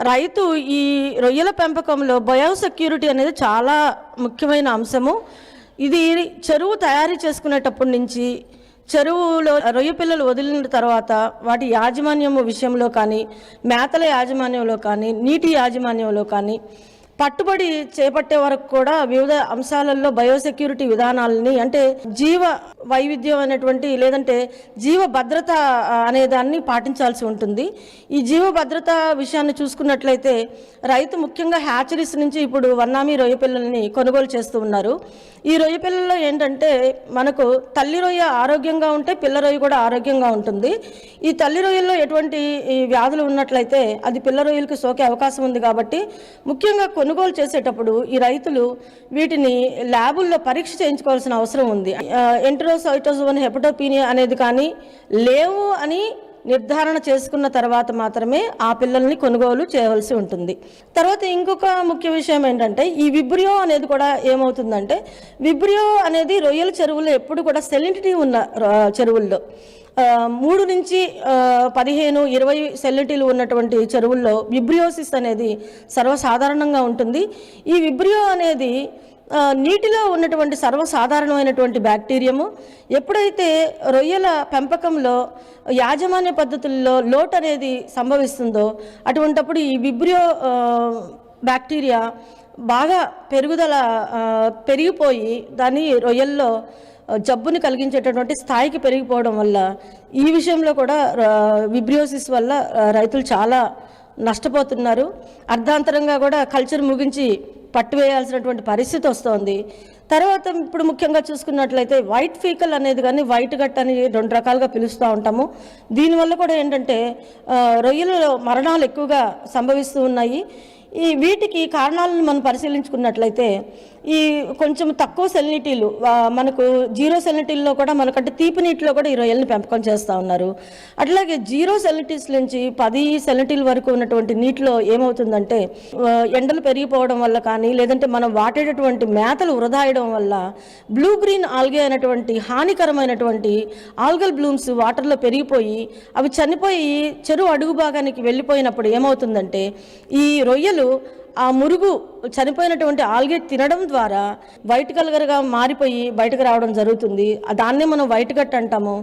రైతు ఈ రొయ్యల పెంపకంలో బయోసెక్యూరిటీ అనేది చాలా ముఖ్యమైన అంశము. ఇది చెరువు తయారీ చేసుకునేటప్పటి నుంచి చెరువులో రొయ్య పిల్లలు వదిలిన తర్వాత వాటి యాజమాన్యం విషయంలో కానీ, మేతల యాజమాన్యంలో కానీ, నీటి యాజమాన్యంలో కానీ పట్టుబడి చేపట్టే వరకు కూడా వివిధ అంశాలలో బయోసెక్యూరిటీ విధానాలని, అంటే జీవ వైవిధ్యం అనేటువంటి లేదంటే జీవ భద్రత అనే దాన్ని పాటించాల్సి ఉంటుంది. ఈ జీవ భద్రత విషయాన్ని చూసుకున్నట్లయితే రైతు ముఖ్యంగా హ్యాచరీస్ నుంచి ఇప్పుడు వన్నామీ రొయ్య పిల్లల్ని కొనుగోలు చేస్తూ ఉన్నారు. ఈ రొయ్య పిల్లల్లో ఏంటంటే మనకు తల్లి రొయ్య ఆరోగ్యంగా ఉంటే పిల్ల రొయ్య కూడా ఆరోగ్యంగా ఉంటుంది. ఈ తల్లి రొయ్యల్లో ఎటువంటి వ్యాధులు ఉన్నట్లయితే అది పిల్ల రొయ్యలకు సోకే అవకాశం ఉంది. కాబట్టి ముఖ్యంగా కొనుగోలు చేసేటప్పుడు ఈ రైతులు వీటిని ల్యాబుల్లో పరీక్ష చేయించుకోవాల్సిన అవసరం ఉంది. ఎంటరోసైటోజోన్ హెపటోపీనియా అనేది కానీ లేవు అని నిర్ధారణ చేసుకున్న తర్వాత మాత్రమే ఆ పిల్లల్ని కొనుగోలు చేయవలసి ఉంటుంది. తర్వాత ఇంకొక ముఖ్య విషయం ఏంటంటే ఈ విబ్రియో అనేది కూడా ఏమవుతుందంటే, విబ్రియో అనేది రొయ్యల చెరువుల్లో ఎప్పుడు కూడా సెలినిటీ ఉన్న చెరువుల్లో 3 నుంచి 15, 20 సెలినిటీలు ఉన్నటువంటి చెరువుల్లో విబ్రియోసిస్ అనేది సర్వసాధారణంగా ఉంటుంది. ఈ విబ్రియో అనేది నీటిలో ఉన్నటువంటి సర్వసాధారణమైనటువంటి బ్యాక్టీరియము. ఎప్పుడైతే రొయ్యల పెంపకంలో యాజమాన్య పద్ధతుల్లో లోటు అనేది సంభవిస్తుందో అటువంటప్పుడు ఈ విబ్రియో బ్యాక్టీరియా బాగా పెరిగిపోయి దాన్ని రొయ్యల్లో జబ్బుని కలిగించేటటువంటి స్థాయికి పెరిగిపోవడం వల్ల ఈ విషయంలో కూడా విబ్రియోసిస్ వల్ల రైతులు చాలా నష్టపోతున్నారు. అర్ధాంతరంగా కూడా కల్చర్ ముగించి పట్టువేయాల్సినటువంటి పరిస్థితి వస్తుంది. తర్వాత ఇప్పుడు ముఖ్యంగా చూసుకున్నట్లయితే వైట్ ఫీకల్ అనేది కానీ వైట్ గట్ అని 2 రకాలుగా పిలుస్తూ ఉంటాము. దీనివల్ల కూడా ఏంటంటే రొయ్యలలో మరణాలు ఎక్కువగా సంభవిస్తూ ఉన్నాయి. వీటికి కారణాలను మనం పరిశీలించుకున్నట్లయితే ఈ కొంచెం తక్కువ సెలినిటీలు, మనకు 0 సెలినిటీల్లో కూడా మనకంటే తీపి నీటిలో కూడా ఈ రొయ్యల్ని పెంపకం చేస్తూ ఉన్నారు. అట్లాగే 0 సెలినిటీస్ నుంచి 10 సెలినిటీల వరకు ఉన్నటువంటి నీటిలో ఏమవుతుందంటే ఎండలు పెరిగిపోవడం వల్ల కానీ లేదంటే మనం వాడేటటువంటి మేతలు వృధాయడం వల్ల బ్లూ గ్రీన్ ఆల్గే అనేటువంటి హానికరమైనటువంటి ఆల్గల్ బ్లూమ్స్ వాటర్లో పెరిగిపోయి అవి చనిపోయి చెరువు అడుగు భాగానికి వెళ్ళిపోయినప్పుడు ఏమవుతుందంటే ఈ రొయ్యలు ఆ మురుగు చనిపోయినటువంటి ఆల్గే తినడం ద్వారా వైట్ కలర్గా మారిపోయి బయటకు రావడం జరుగుతుంది. దాన్నే మనం వైట్ గట్ అంటాము.